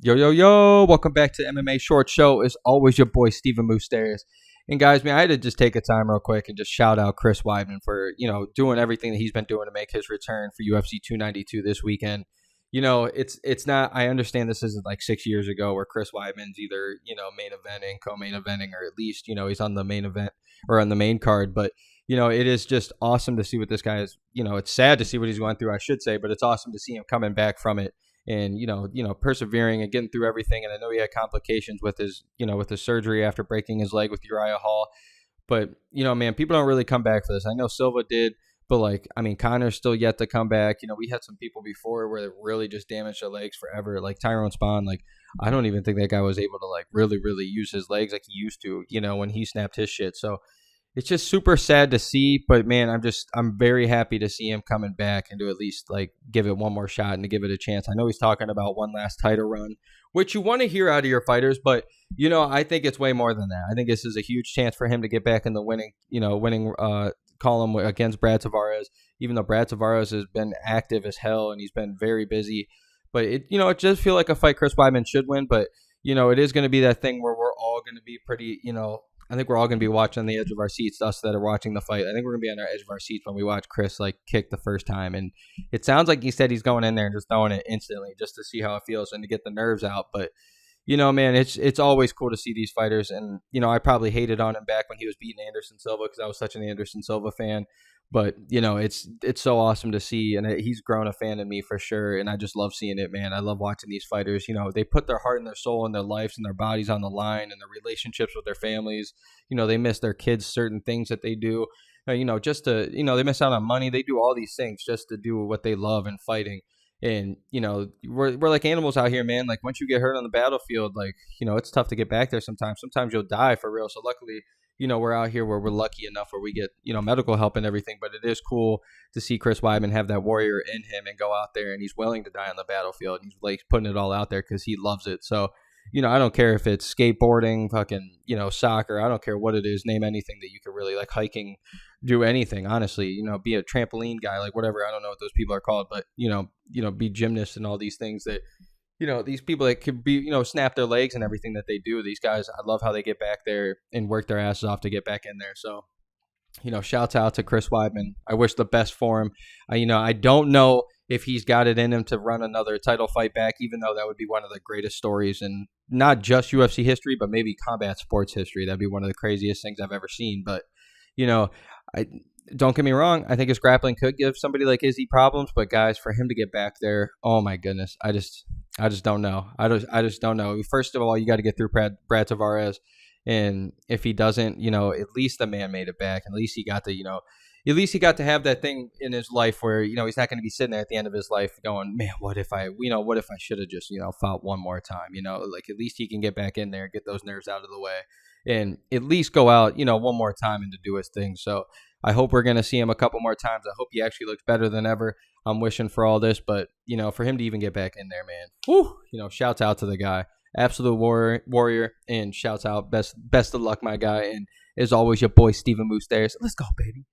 Yo, yo, yo, welcome back to MMA Short Show. As always, your boy, Steven Moustaris. And guys, man, I had to just take a time real quick and just shout out Chris Weidman for, doing everything that he's been doing to make his return for UFC 292 this weekend. It's not, I understand this isn't like 6 years ago where Chris Weidman's either, main eventing, co-main eventing, or at least, he's on the main event or on the main card. But, it is just awesome to see what this guy is, it's sad to see what he's going through, I should say, but it's awesome to see him coming back from it and persevering and getting through everything. And I know he had complications with his surgery after breaking his leg with Uriah Hall. But man, people don't really come back for this. I know Silva did, but Connor's still yet to come back. We had some people before where they really just damaged their legs forever, like Tyrone Spahn. I don't even think that guy was able to really use his legs like he used to, when he snapped his shit. So it's just super sad to see, but man, I'm very happy to see him coming back and to at least give it one more shot and to give it a chance. I know he's talking about one last title run, which you want to hear out of your fighters, but I think it's way more than that. I think this is a huge chance for him to get back in the winning column against Brad Tavares, even though Brad Tavares has been active as hell and he's been very busy. But it does feel like a fight Chris Weidman should win, but it is going to be that thing where we're all going to be pretty, I think we're all going to be watching on the edge of our seats, us that are watching the fight. I think we're going to be on our edge of our seats when we watch Chris kick the first time. And it sounds like he said he's going in there and just throwing it instantly just to see how it feels and to get the nerves out. But, man, it's always cool to see these fighters. And, I probably hated on him back when he was beating Anderson Silva because I was such an Anderson Silva fan. But, it's so awesome to see, and he's grown a fan in me for sure, and I just love seeing it, man. I love watching these fighters. They put their heart and their soul and their lives and their bodies on the line and their relationships with their families. They miss their kids certain things that they do, just to, they miss out on money. They do all these things just to do what they love in fighting. And, we're like animals out here, man. Once you get hurt on the battlefield, it's tough to get back there sometimes. Sometimes you'll die for real. So luckily, we're out here where we're lucky enough where we get, medical help and everything. But it is cool to see Chris Weidman have that warrior in him and go out there and he's willing to die on the battlefield. And he's putting it all out there because he loves it. So, I don't care if it's skateboarding, fucking, soccer. I don't care what it is. Name anything that you could really hiking, do anything, honestly, be a trampoline guy, whatever. I don't know what those people are called, but, be gymnasts and all these things that, these people that could be, snap their legs and everything that they do. These guys, I love how they get back there and work their asses off to get back in there. So, shouts out to Chris Weidman. I wish the best for him. I don't know if he's got it in him to run another title fight back, even though that would be one of the greatest stories in not just UFC history, but maybe combat sports history. That'd be one of the craziest things I've ever seen. But, I don't get me wrong. I think his grappling could give somebody like Izzy problems, but guys, for him to get back there, oh my goodness, I just don't know. I just don't know. First of all, you got to get through Brad Tavares, and if he doesn't, at least the man made it back. At least he got to, at least he got to have that thing in his life where he's not going to be sitting there at the end of his life going, man, what if I should have just fought one more time? At least he can get back in there, get those nerves out of the way, and at least go out, one more time and to do his thing. So I hope we're going to see him a couple more times. I hope he actually looks better than ever. I'm wishing for all this, but, for him to even get back in there, man, whew, shouts out to the guy. Absolute warrior, and shouts out. Best of luck, my guy. And as always, your boy, Steven Moustaris. Let's go, baby.